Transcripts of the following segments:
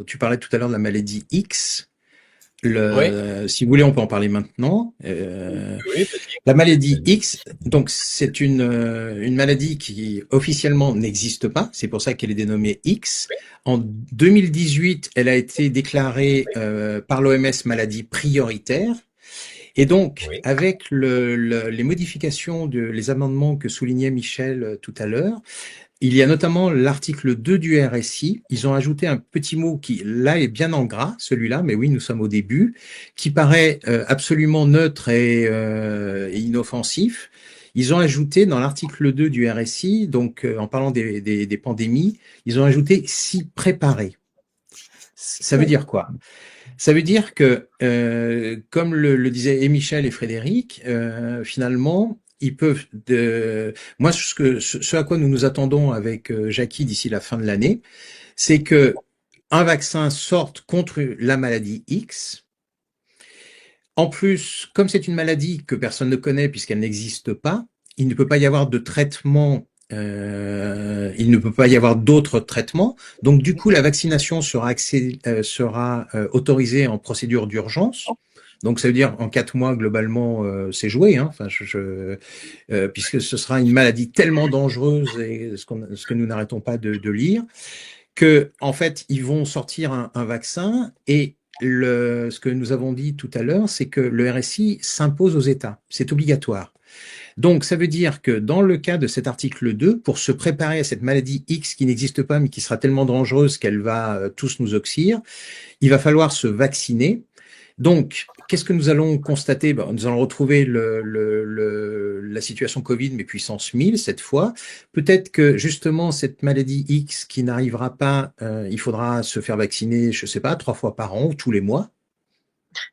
tu parlais tout à l'heure de la maladie X. Oui, Si vous voulez, on peut en parler maintenant. oui, vas-y. La maladie Vas-y. X, donc c'est une maladie qui officiellement n'existe pas. C'est pour ça qu'elle est dénommée X. En 2018, elle a été déclarée par l'OMS maladie prioritaire. Et donc, Oui, avec les modifications les amendements que soulignait Michel tout à l'heure, il y a notamment l'article 2 du RSI. Ils ont ajouté un petit mot qui, là, est bien en gras, celui-là, mais oui, nous sommes au début, qui paraît absolument neutre et inoffensif. Ils ont ajouté dans l'article 2 du RSI, donc en parlant des pandémies, ils ont ajouté s'y préparer. Ça veut Oui. dire quoi? Ça veut dire que, comme le disaient et Michel et Frédéric, finalement, ils peuvent. Moi, ce à quoi nous nous attendons avec Jackie d'ici la fin de l'année, c'est que un vaccin sorte contre la maladie X. En plus, comme c'est une maladie que personne ne connaît puisqu'elle n'existe pas, il ne peut pas y avoir de traitement. Il ne peut pas y avoir d'autres traitements. Donc, du coup, la vaccination sera autorisée en procédure d'urgence. Donc, ça veut dire en 4 mois, globalement, c'est joué. Hein. Enfin, puisque ce sera une maladie tellement dangereuse et ce que nous n'arrêtons pas de lire, que en fait, ils vont sortir un vaccin et ce que nous avons dit tout à l'heure, c'est que le RSI s'impose aux États. C'est obligatoire. Donc, ça veut dire que dans le cas de cet article 2, pour se préparer à cette maladie X qui n'existe pas, mais qui sera tellement dangereuse qu'elle va tous nous oxyre, il va falloir se vacciner. Donc, qu'est-ce que nous allons constater? Nous allons retrouver la situation Covid, mais puissance 1000 cette fois. Peut-être que justement, cette maladie X qui n'arrivera pas, il faudra se faire vacciner, je ne sais pas, 3 fois par an ou tous les mois,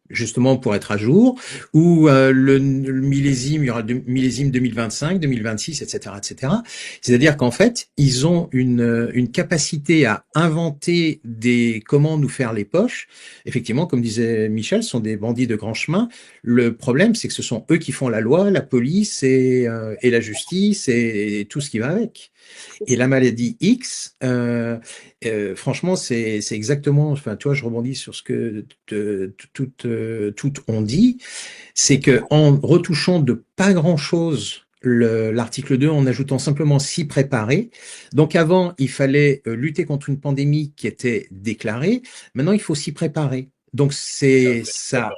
justement pour être à jour, ou le millésime, il y aura millésime 2025, 2026, etc., etc. C'est-à-dire qu'en fait, ils ont une capacité à inventer comment nous faire les poches. Effectivement, comme disait Michel, ce sont des bandits de grand chemin. Le problème, c'est que ce sont eux qui font la loi, la police et la justice et tout ce qui va avec. Et la maladie X, franchement, c'est exactement. Enfin, tu vois, je rebondis sur ce que toutes ont dit, c'est que en retouchant de pas grand-chose l'article 2 en ajoutant simplement s'y préparer. Donc avant, il fallait lutter contre une pandémie qui était déclarée. Maintenant, il faut s'y préparer. Donc c'est ça.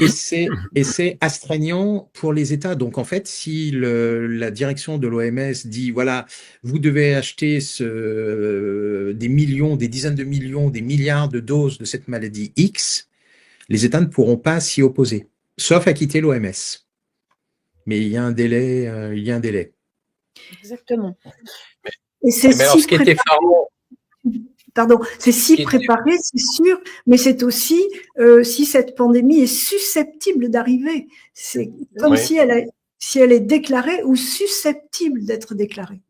Et c'est astreignant pour les États. Donc en fait, si la direction de l'OMS dit voilà, vous devez acheter des millions, des dizaines de millions, des milliards de doses de cette maladie X, les États ne pourront pas s'y opposer, sauf à quitter l'OMS. Mais il y a un délai, il y a un délai. Exactement. Mais, Et c'est mais alors, si ce qui était préparé. effarant, Pardon, c'est si qui était- préparé, c'est sûr, mais c'est aussi si cette pandémie est susceptible d'arriver. C'est comme oui, si elle est déclarée ou susceptible d'être déclarée.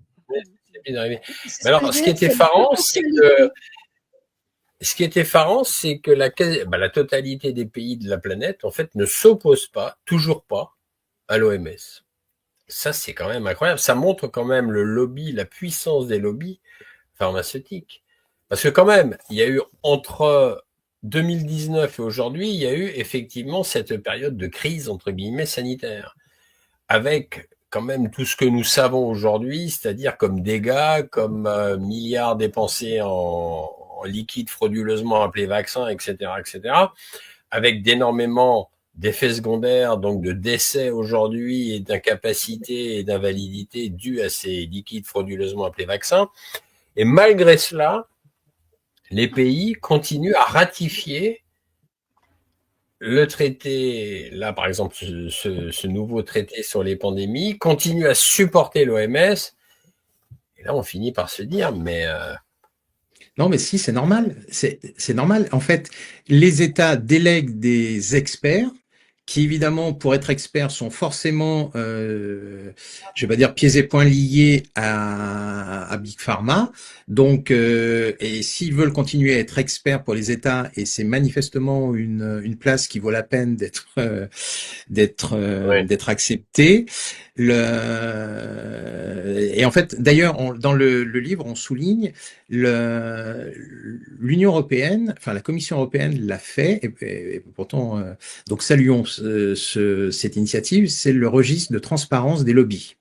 c'est bien arrivé. C'est Mais ce que alors, je veux dire, c'est la ce qui est effarant, c'est que la totalité des pays de la planète, en fait, ne s'oppose pas, toujours pas, à l'OMS. Ça, c'est quand même incroyable. Ça montre quand même le lobby, la puissance des lobbies pharmaceutiques. Parce que quand même, il y a eu entre 2019 et aujourd'hui, il y a eu effectivement cette période de crise, entre guillemets, sanitaire. Avec quand même tout ce que nous savons aujourd'hui, c'est-à-dire comme dégâts, comme milliards dépensés en liquide frauduleusement appelé vaccin, etc., etc., avec d'énormément d'effets secondaires, donc de décès aujourd'hui et d'incapacité et d'invalidité dus à ces liquides frauduleusement appelés vaccins. Et malgré cela, les pays continuent à ratifier le traité, là par exemple ce nouveau traité sur les pandémies, continue à supporter l'OMS, et là on finit par se dire, mais Non, mais si, c'est normal. C'est normal. En fait, les États délèguent des experts qui évidemment, pour être experts, sont forcément, je vais pas dire pieds et poings liés à Big Pharma. Donc, et s'ils veulent continuer à être experts pour les États, et c'est manifestement une place qui vaut la peine Ouais. d'être acceptée. Et en fait, d'ailleurs, dans le livre, on souligne l'Union européenne, enfin la Commission européenne l'a fait, et pourtant, donc saluons cette initiative, c'est le registre de transparence des lobbies.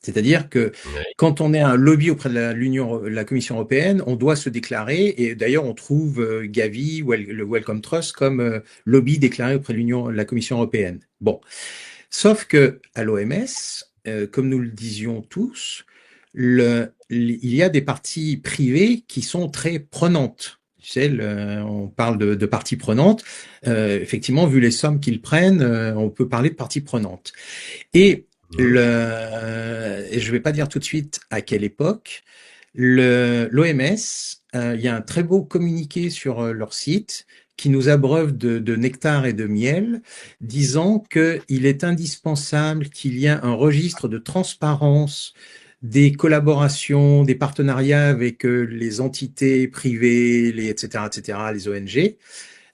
C'est-à-dire que Ouais. quand on est un lobby auprès de la Commission européenne, on doit se déclarer, et d'ailleurs on trouve Gavi ou le Wellcome Trust comme lobby déclaré auprès de la Commission européenne. Bon, sauf que à l'OMS, comme nous le disions tous, il y a des parties privées qui sont très prenantes. Tu sais, on parle de parties prenantes. Effectivement, vu les sommes qu'ils prennent, on peut parler de parties prenantes. Et et je vais pas dire tout de suite à quelle époque, l'OMS, il y a un très beau communiqué sur leur site qui nous abreuve de nectar et de miel, disant qu'il est indispensable qu'il y ait un registre de transparence des collaborations, des partenariats avec les entités privées, etc., les ONG.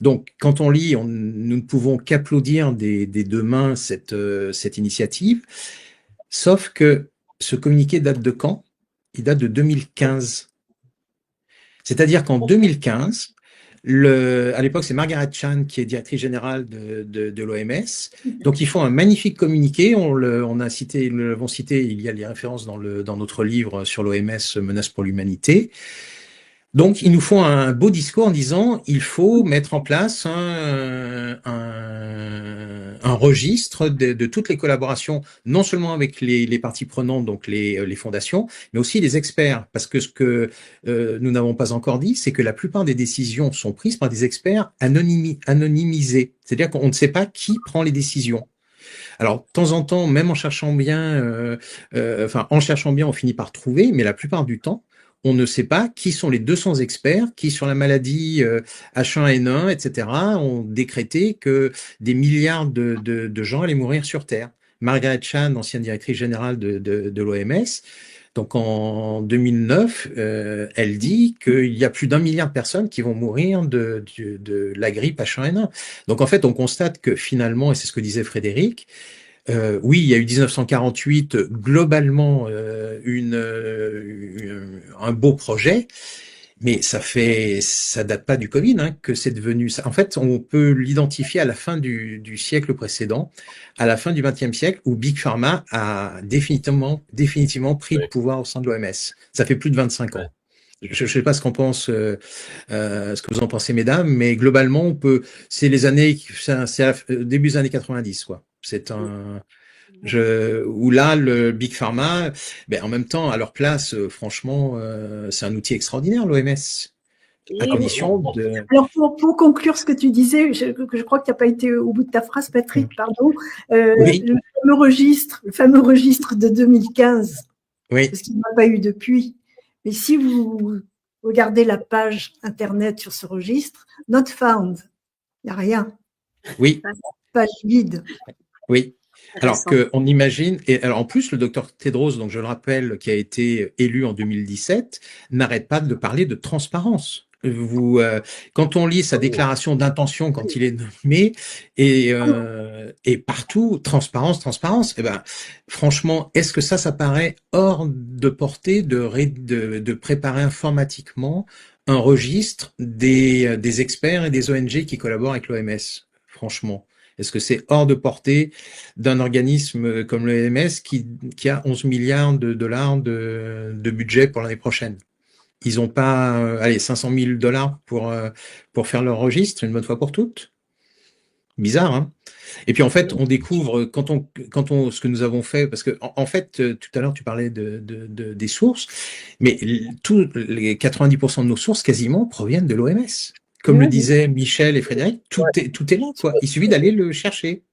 Donc, quand on lit, nous ne pouvons qu'applaudir des deux mains cette initiative, sauf que ce communiqué date de quand? Il date de 2015. C'est-à-dire qu'en 2015, à l'époque, c'est Margaret Chan qui est directrice générale de l'OMS. Donc, ils font un magnifique communiqué. Nous l'avons cité, il y a les références dans notre livre sur l'OMS, Menace pour l'humanité. Donc, ils nous font un beau discours en disant il faut mettre en place un registre de toutes les collaborations, non seulement avec les parties prenantes, donc les fondations, mais aussi les experts. Parce que ce que nous n'avons pas encore dit, c'est que la plupart des décisions sont prises par des experts anonymisés. C'est-à-dire qu'on ne sait pas qui prend les décisions. Alors, de temps en temps, même en cherchant bien, on finit par trouver, mais la plupart du temps, on ne sait pas qui sont les 200 experts qui, sur la maladie H1N1, etc., ont décrété que des milliards de gens allaient mourir sur Terre. Margaret Chan, ancienne directrice générale de l'OMS, donc en 2009, elle dit qu'il y a plus d'1 milliard de personnes qui vont mourir de la grippe H1N1. Donc en fait, on constate que finalement, et c'est ce que disait Frédéric, oui, il y a eu 1948 globalement un beau projet, mais ça date pas du Covid, hein, que c'est devenu ça. En fait, on peut l'identifier à la fin du siècle précédent, à la fin du XXe siècle, où Big Pharma a définitivement pris le pouvoir au sein de l'OMS. Ça fait plus de 25 ans. Je ne sais pas ce ce que vous en pensez, mesdames, mais globalement, c'est les années, c'est début des années 90, quoi. Où là, le Big Pharma, en même temps, à leur place, franchement, c'est un outil extraordinaire, l'OMS. À condition de... Alors, pour conclure ce que tu disais, je crois que tu n'as pas été au bout de ta phrase, Patrick, pardon. Oui. Le fameux registre de 2015, oui. parce qu'il n'y en a pas eu depuis. Mais si vous regardez la page Internet sur ce registre, not found, il n'y a rien. Oui. Page vide. Oui. Alors qu'on imagine, et alors en plus, le docteur Tedros, donc je le rappelle, qui a été élu en 2017, n'arrête pas de parler de transparence. Quand on lit sa déclaration d'intention quand il est nommé, et partout, transparence, franchement, est-ce que ça paraît hors de portée de préparer informatiquement un registre des experts et des ONG qui collaborent avec l'OMS? Franchement. Est-ce que c'est hors de portée d'un organisme comme l'OMS qui a 11 milliards de dollars de budget pour l'année prochaine? Ils n'ont pas 500 000 dollars pour faire leur registre une bonne fois pour toutes? Bizarre, hein? Et puis en fait, on découvre ce que nous avons fait, parce que en fait, tout à l'heure tu parlais des sources, mais les 90% de nos sources quasiment proviennent de l'OMS. Comme le disaient Michel et Frédéric, tout est là, quoi. Il suffit d'aller le chercher.